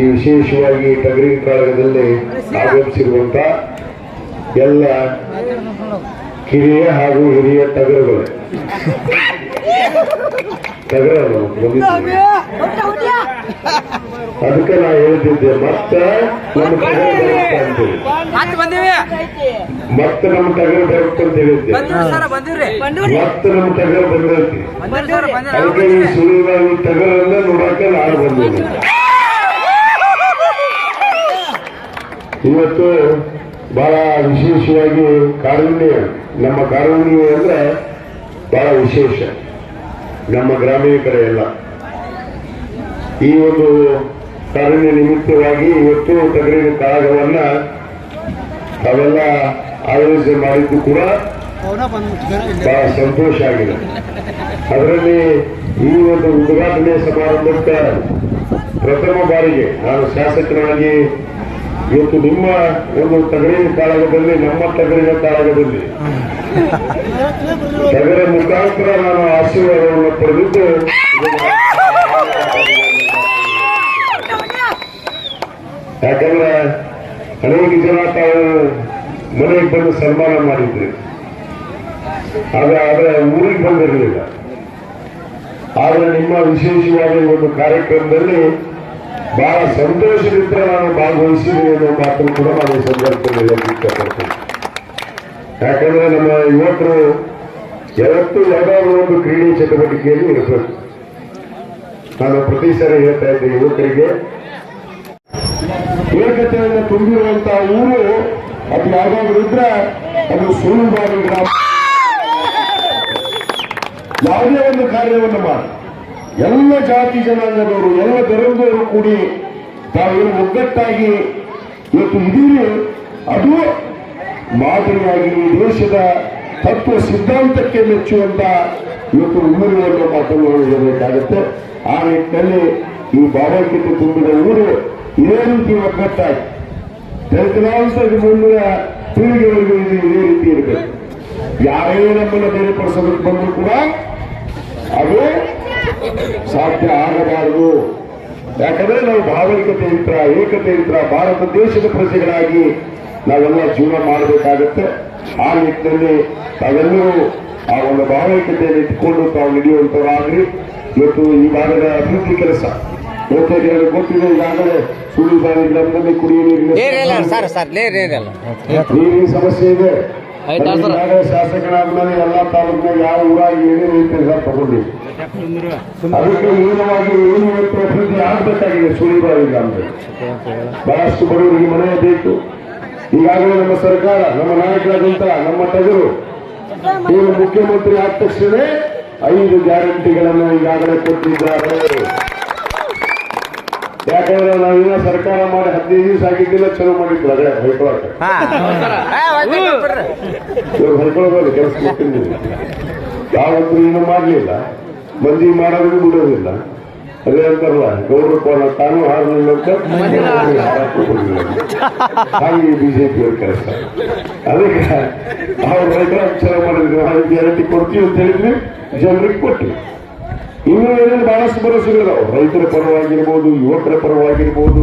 ಈ ವಿಶೇಷವಾಗಿ ಟಗರಿ ಕಾಳಗದಲ್ಲಿ ಆಗಮಿಸಿರುವಂತ ಎಲ್ಲ ಕಿರಿಯ ಹಾಗೂ ಹಿರಿಯ ಟಗರುಗಳು ಅದಕ್ಕೆ ನಾ ಹೇಳ್ತಿದ್ದೆ ಮತ್ತೆ ನಮ್ಮ ಟಗರು ಬರುತ್ತೆ ಅಂತೇಳಿ ಮತ್ತೆ ನಮ್ಮ ಟಗರು ಬರುತ್ತೆ ಅಂತ ಹೇಳಿದ್ದೆ ಮತ್ತೆ ನಮ್ಮ ಟಗರು ಬಂದೈತಿ ಅದಕ್ಕೆ ಈ ಸುಳಿವಾಗಿ ಟಗರನ್ನ ನೋಡಕ್ಕೆ ನಾನು ಬಂದಿದ್ದೆ. ಇವತ್ತು ಬಹಳ ವಿಶೇಷವಾಗಿ ಕಾರುಣ್ಯ, ನಮ್ಮ ಕಾರುಣ್ಯ ಅಂದ್ರೆ ಬಹಳ ವಿಶೇಷ ನಮ್ಮ ಗ್ರಾಮೀಣ ಕಡೆ ಎಲ್ಲ. ಈ ಒಂದು ಕಾರುಣ್ಯ ನಿಮಿತ್ತವಾಗಿ ಇವತ್ತು ಟಗರಿನ ಕಾಳಗವನ್ನ ತಾವೆಲ್ಲ ಆಯೋಜನೆ ಮಾಡಿದ್ದು ಕೂಡ ಬಹಳ ಸಂತೋಷ ಆಗಿದೆ. ಅದರಲ್ಲಿ ಈ ಒಂದು ಉದ್ಘಾಟನೆ ಸಮಾರಂಭಕ್ಕೆ ಪ್ರಥಮ ಬಾರಿಗೆ ನಾನು ಶಾಸಕನಾಗಿ ಇವತ್ತು ನಿಮ್ಮ ಒಂದು ಟಗರಿನ ಕಾಳಗದಲ್ಲಿ, ನಮ್ಮ ಟಗರಿನ ಕಾಳಗದಲ್ಲಿ ಟಗರ ಮುಖಾಂತರ ನಾನು ಆಶೀರ್ವಾದವನ್ನು ಪಡೆದಿದ್ದು ಯಾಕಂದ್ರೆ ಅನೇಕ ಜನ ತಾವು ಮನೆಗೆ ಬಂದು ಸನ್ಮಾನ ಮಾಡಿದ್ರಿ, ಆದ್ರೆ ಊರಿಗೆ ಬಂದಿರಲಿಲ್ಲ. ಆದ್ರೆ ನಿಮ್ಮ ವಿಶೇಷವಾಗಿ ಒಂದು ಕಾರ್ಯಕ್ರಮದಲ್ಲಿ ಬಹಳ ಸಂತೋಷದಿಂದ ನಾನು ಭಾಗವಹಿಸಿದ್ದೀನಿ ಅನ್ನೋ ಮಾತನ್ನು ಕೂಡ ನಾನು ಈ ಸಂದರ್ಭದಲ್ಲಿ ಇಷ್ಟಪಡ್ತೇನೆ. ಯಾಕಂದ್ರೆ ನಮ್ಮ ಯುವಕರು ಯಾವತ್ತೂ ಯಾವುದಾದ್ರೂ ಒಂದು ಕ್ರೀಡೆ ಚಟುವಟಿಕೆಯಲ್ಲಿ ಇರಬೇಕು. ನಾನು ಪ್ರತಿ ಸಾರಿ ಹೇಳ್ತಾ ಇದ್ದೇನೆ, ಯುವಕರಿಗೆ ಏಕತೆಯನ್ನು ತುಂಬಿರುವಂತಹ ಊರು ಅದು ಯಾವುದಾದ್ರೂ ಇದ್ರೆ ಅದು ಸೋಲುಬಾವಿ ಗ್ರಾಮ. ಯಾವುದೇ ಒಂದು ಕಾರ್ಯವನ್ನು ಮಾಡಿ ಎಲ್ಲ ಜಾತಿ ಜನಾಂಗದವರು, ಎಲ್ಲ ಧರ್ಮದವರು ಕೂಡಿ ತಾವೇನು ಒಗ್ಗಟ್ಟಾಗಿ ಇವತ್ತು ಇದೀವಿ, ಅದು ಮಾದರಿಯಾಗಿ ದೇಶದ ತತ್ವ ಸಿದ್ಧಾಂತಕ್ಕೆ ಮೆಚ್ಚುವಂತ ಇವತ್ತು ಊರುಗಳನ್ನು ಮಾತನ್ನು ಹೇಳಬೇಕಾಗುತ್ತೆ. ಆ ನಿಟ್ಟಿನಲ್ಲಿ ಈ ಭಾವೈಕ್ಯತೆ ತುಂಬಿದ ಊರು ಇದೇ ರೀತಿ ಒಗ್ಗಟ್ಟಾಗಿ ದಲಿತರಾಂಶದ ಮುಂದಿನ ಪೀಳಿಗೆವರೆಗೂ ಇದು ಇದೇ ರೀತಿ ಇರಬೇಕು. ಯಾರೇ ನಮ್ಮನ್ನು ಬೇರ್ಪಡಿಸೋದಕ್ಕೆ ಬಂದರೂ ಕೂಡ ಅದು ಸಾಧ್ಯ ಆಗಬಾರದು. ಯಾಕಂದ್ರೆ ನಾವು ಭಾವೈಕ್ಯತೆಯಿಂದ, ಏಕತೆಯಿಂದ ಭಾರತ ದೇಶದ ಪ್ರಜೆಗಳಾಗಿ ನಾವೆಲ್ಲ ಜೀವನ ಮಾಡಬೇಕಾಗುತ್ತೆ. ಆ ನಿಟ್ಟಿನಲ್ಲಿ ತಾವೆಲ್ಲರೂ ಆ ಒಂದು ಭಾವೈಕ್ಯತೆಯನ್ನು ಇಟ್ಟುಕೊಂಡು ತಾವು ನಡೆಯುವಂತವರಾಗ್ರಿ. ಇವತ್ತು ಈ ಭಾಗದ ಅಭಿವೃದ್ಧಿ ಕೆಲಸ ಗೊತ್ತಿದೆ, ಈಗಾಗಲೇ ಸುಳ್ಳು ಗ್ರಾಮದಲ್ಲಿ ಕುಡಿಯುವ ನೀರಿನ ಸಮಸ್ಯೆ ಇದೆ. ಶಾಸಕರಾದ್ಮೇಲೆ ಎಲ್ಲ ತಾಲೂಕಿನ ಯಾವ ಊರಾಗಿ ಏನೇ ಕೆಲಸ ತಗೊಂಡಿವಿ, ಅದಕ್ಕೆ ಮೂಲವಾಗಿ ಏನು ಅಭಿವೃದ್ಧಿ ಆಗಬೇಕಾಗಿದೆ. ಸುಳಿಬಾವಿ ಗ್ರಾಮದಲ್ಲಿ ಬಹಳಷ್ಟು ಬಡವರಿಗೆ ಮನೆ ಬೇಕು. ಈಗಾಗಲೇ ನಮ್ಮ ಸರ್ಕಾರ, ನಮ್ಮ ನಾಯಕರಾದಂತ ನಮ್ಮ ಟಗರು ಇವರು ಮುಖ್ಯಮಂತ್ರಿ ಆದ ತಕ್ಷಣ 5 ಗ್ಯಾರಂಟಿಗಳನ್ನು ಈಗಾಗಲೇ ಕೊಟ್ಟಿದ್ದಾರೆ. ಯಾಕಂದ್ರೆ ನಾವಿನ್ನ ಸರ್ಕಾರ ಮಾಡಿ 15 ದಿವಸ ಆಗಿದ್ದಿಲ್ಲ, ಚಲೋ ಮಾಡಿದ್ರು. ಅದೇ ಹೊಯ್ಕೊಳಕ್ಕೆ ಇವ್ರು ಹೊಯ್ಕೊಳ್ಬೋದು, ಕೆಲಸ ಕೊಟ್ಟಿದ್ದೀವಿ. ಯಾವತ್ತೂ ಏನು ಮಾಡಲಿಲ್ಲ, ಮಂದಿ ಮಾಡೋದು ಬಿಡೋದಿಲ್ಲ. ಅದೇ ಅಂತಾರಲ್ಲ, ಗೌರವ ಕೋಣ ತಾನು ಹಾರಲಿಲ್ಲ ಅಂತ ಹಾಗೆ ಬಿಜೆಪಿಯವ್ರ ಕೆಲಸ. ಅದಕ್ಕೆ ಅವ್ರು ರೈತರ ಚಲೋ ಮಾಡಿದ್ರು, ಹಾಗೆ ಗ್ಯಾರಂಟಿ ಕೊಡ್ತೀವಿ ಅಂತ ಹೇಳಿದ್ವಿ, ಜನರಿಗೆ ಕೊಟ್ಟಿವಿ. ಇನ್ನೂ ಏನೇನು ಬಹಳಷ್ಟು ಭರವಸೆಗಳಿದಾವೆ, ರೈತರ ಪರವಾಗಿರ್ಬೋದು, ಯುವಕರ ಪರವಾಗಿರ್ಬೋದು.